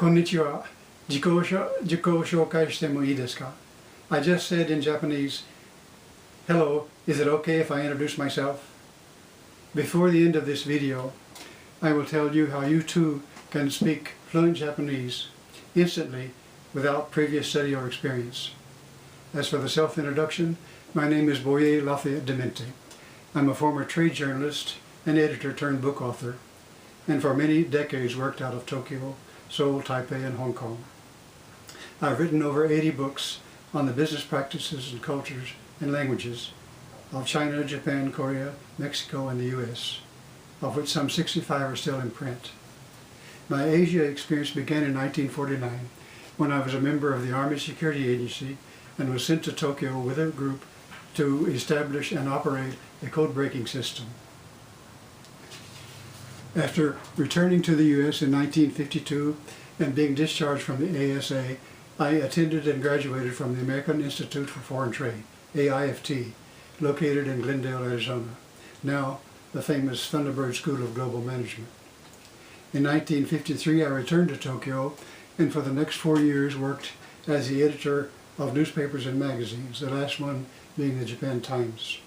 Konnichiwa. Jiko shoukai shite mo ii desu ka? I just said in Japanese, hello, is it okay if I introduce myself? Before the end of this video, I will tell you how you too can speak fluent Japanese instantly without previous study or experience. As for the self-introduction, my name is Boye Lafayette De Mente. I'm a former trade journalist and editor turned book author, and for many decades worked out of Tokyo, Seoul, Taipei, and Hong Kong. I've written over 80 books on the business practices and cultures and languages of China, Japan, Korea, Mexico, and the US, of which some 65 are still in print. My Asia experience began in 1949 when I was a member of the Army Security Agency and was sent to Tokyo with a group to establish and operate a code-breaking system. After returning to the US in 1952 and being discharged from the ASA, I attended and graduated from the American Institute for Foreign Trade, AIFT, located in Glendale, Arizona, now the famous Thunderbird School of Global Management. In 1953, I returned to Tokyo and for the next 4 years worked as the editor of newspapers and magazines, the last one being the Japan Times,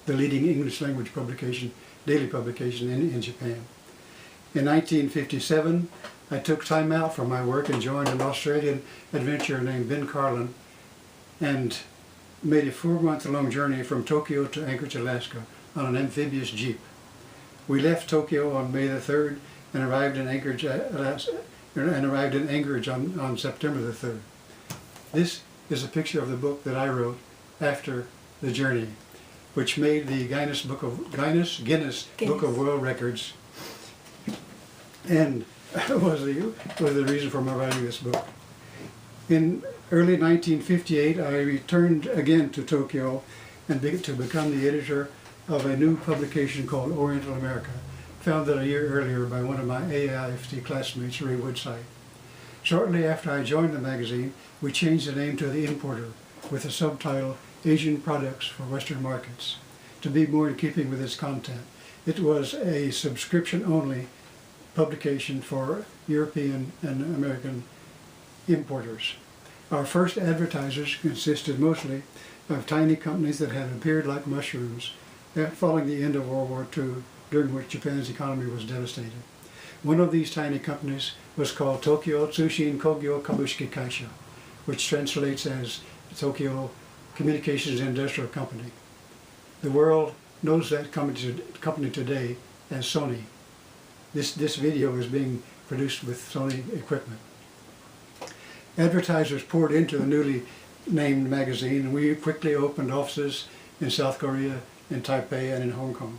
the leading English language publication, daily publication in Japan. In 1957, I took time out from my work and joined an Australian adventurer named Ben Carlin and made a 4-month-long journey from Tokyo to Anchorage, Alaska on an amphibious jeep. We left Tokyo on May the 3rd and arrived in Anchorage, on September the 3rd. This is a picture of the book that I wrote after the journey, which made the Guinness Book of World Records, and was the reason for my writing this book. In early 1958, I returned again to Tokyo and to become the editor of a new publication called Oriental America, founded a year earlier by one of my AIFT classmates, Ray Woodside. Shortly after I joined the magazine, we changed the name to The Importer with the subtitle Asian Products for Western Markets, to be more in keeping with its content. It was a subscription-only publication for European and American importers. Our first advertisers consisted mostly of tiny companies that had appeared like mushrooms following the end of World War II, during which Japan's economy was devastated. One of these tiny companies was called Tokyo Tsushin Kogyo Kabushiki Kaisha, which translates as Tokyo Communications Industrial Company. The world knows that company today as Sony. This video is being produced with Sony equipment. Advertisers poured into the newly named magazine, and we quickly opened offices in South Korea, in Taipei, and in Hong Kong.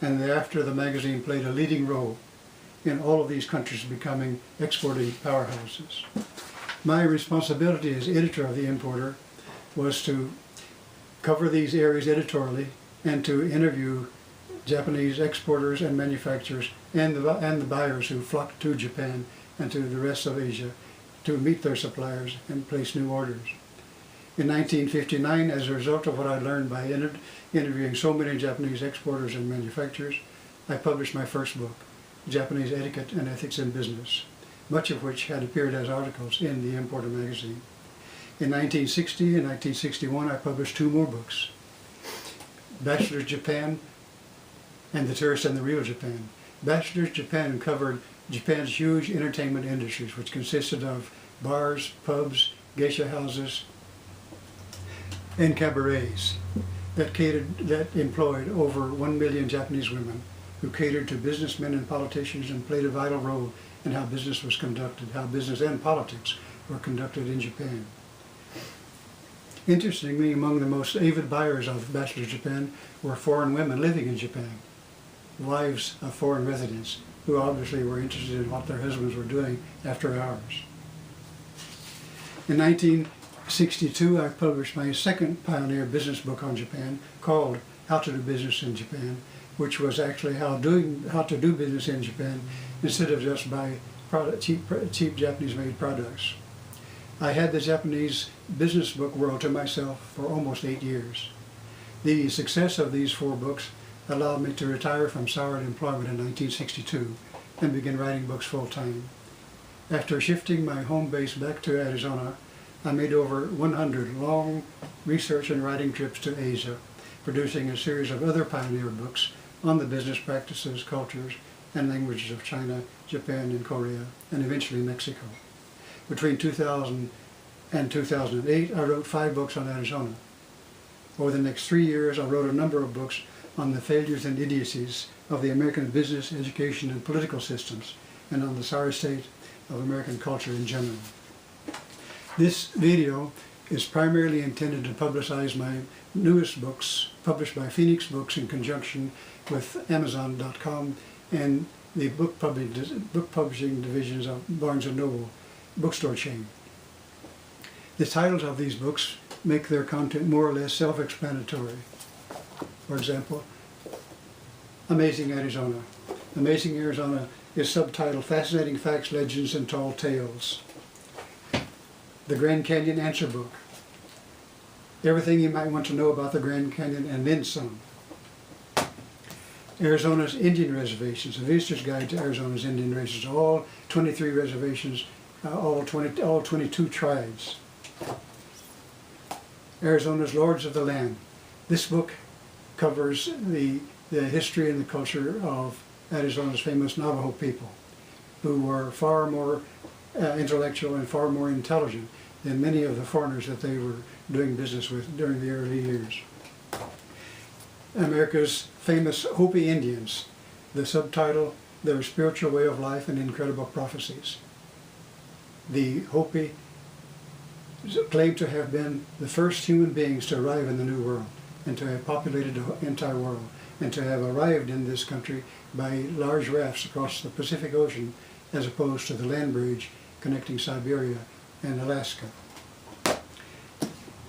And thereafter, the magazine played a leading role in all of these countries becoming exporting powerhouses. My responsibility as editor of The Importer was to cover these areas editorially and to interview Japanese exporters and manufacturers and the buyers who flocked to Japan and to the rest of Asia to meet their suppliers and place new orders. In 1959, as a result of what I learned by interviewing so many Japanese exporters and manufacturers, I published my first book, Japanese Etiquette and Ethics in Business, much of which had appeared as articles in The Importer magazine. In 1960 and 1961, I published 2 more books, Bachelor's Japan and The Tourist and the Real Japan. Bachelor's Japan covered Japan's huge entertainment industries, which consisted of bars, pubs, geisha houses, and cabarets that employed over 1 million Japanese women who catered to businessmen and politicians and played a vital role in how business was conducted, how business and politics were conducted in Japan. Interestingly, among the most avid buyers of Bachelor's Japan were foreign women living in Japan, wives of foreign residents, who obviously were interested in what their husbands were doing after hours. In 1962, I published my second pioneer business book on Japan called How to Do Business in Japan, which was actually how to do business in Japan instead of just buy cheap Japanese-made products. I had the Japanese business book world to myself for almost 8 years. The success of these 4 books allowed me to retire from salaried employment in 1962 and begin writing books full-time. After shifting my home base back to Arizona, I made over 100 long research and writing trips to Asia, producing a series of other pioneer books on the business practices, cultures, and languages of China, Japan, and Korea, and eventually Mexico. Between 2000 and 2008, I wrote 5 books on Arizona. Over the next 3 years, I wrote a number of books on the failures and idiocies of the American business, education, and political systems, and on the sorry state of American culture in general. This video is primarily intended to publicize my newest books, published by Phoenix Books in conjunction with Amazon.com and the book publishing divisions of Barnes & Noble bookstore chain. The titles of these books make their content more or less self-explanatory. For example, Amazing Arizona. Amazing Arizona is subtitled Fascinating Facts, Legends, and Tall Tales. The Grand Canyon Answer Book. Everything you might want to know about the Grand Canyon and then some. Arizona's Indian Reservations, a visitor's guide to Arizona's Indian races, all 23 reservations, all 22 tribes. Arizona's Lords of the Land. This book covers the history and the culture of Arizona's famous Navajo people, who were far more intellectual and far more intelligent than many of the foreigners that they were doing business with during the early years. America's famous Hopi Indians, the subtitle, Their Spiritual Way of Life and Incredible Prophecies. The Hopi claim to have been the first human beings to arrive in the New World and to have populated the entire world and to have arrived in this country by large rafts across the Pacific Ocean as opposed to the land bridge connecting Siberia and Alaska.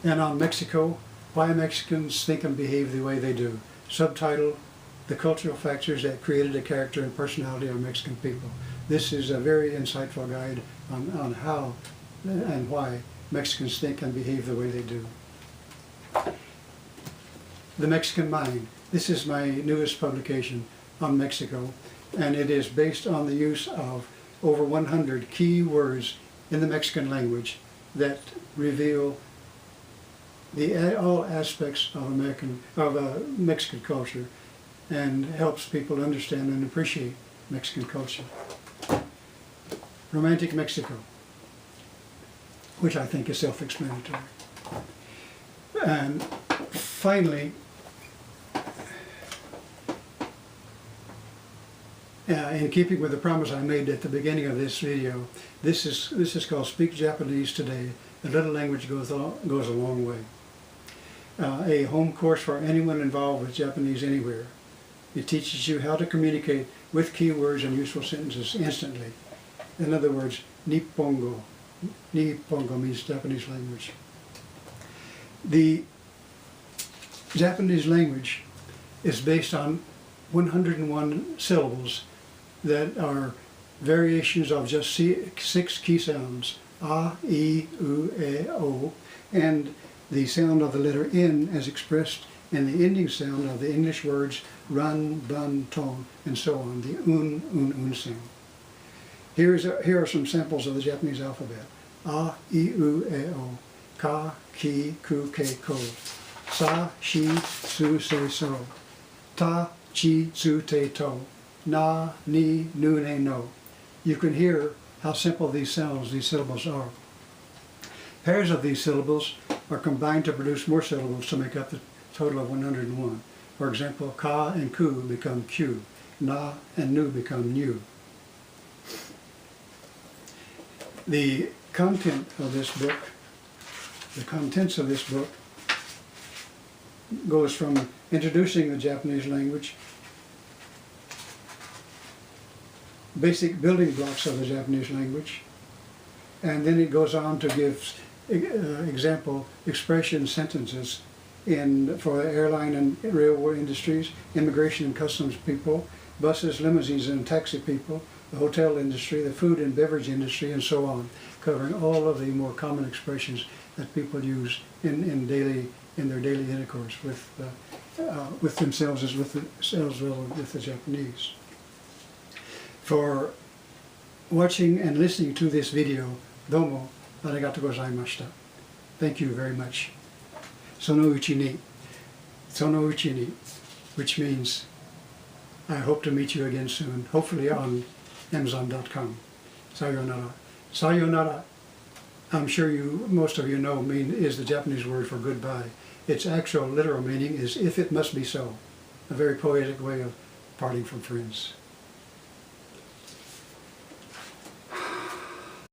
And on Mexico, Why Mexicans Think and Behave the Way They Do. Subtitle, The Cultural Factors That Created the Character and Personality of Mexican People. This is a very insightful guide on how and why Mexicans think and behave the way they do. The Mexican Mind. This is my newest publication on Mexico, and it is based on the use of over 100 key words in the Mexican language that reveal all aspects of Mexican culture and helps people understand and appreciate Mexican culture. Romantic Mexico, which I think is self-explanatory. And finally, in keeping with the promise I made at the beginning of this video, this is called Speak Japanese Today. A little language goes a long way. A home course for anyone involved with Japanese anywhere. It teaches you how to communicate with keywords and useful sentences instantly. In other words, Nippongo. Nippongo means Japanese language. The Japanese language is based on 101 syllables that are variations of just 6 key sounds, a, I, u, e, o, and the sound of the letter N as expressed in the ending sound of the English words run, bun, ton, and so on, the un sound. Here are some samples of the Japanese alphabet. A, I, u, e, o, ka, ki, ku, ke, ko, sa, shi, su, se, so, ta, chi, tsu, te, to, na, ni, nu, ne, no. You can hear how simple these syllables are. Pairs of these syllables are combined to produce more syllables to make up the total of 101. For example, ka and ku become Q, na and nu become nu. The content of this book, the contents of this book, goes from introducing the Japanese language, basic building blocks of the Japanese language, and then it goes on to give example expression sentences for airline and railway industries, immigration and customs people, buses, limousines, and taxi people, the hotel industry, the food and beverage industry, and so on, covering all of the more common expressions that people use in their daily intercourse with themselves as with the Japanese. For watching and listening to this video. Domo arigatou gozaimashita. Thank you very much. Sono uchi ni, which means I hope to meet you again soon, hopefully on Amazon.com. Sayonara. Sayonara, I'm sure most of you know, is the Japanese word for goodbye. Its actual literal meaning is if it must be so. A very poetic way of parting from friends.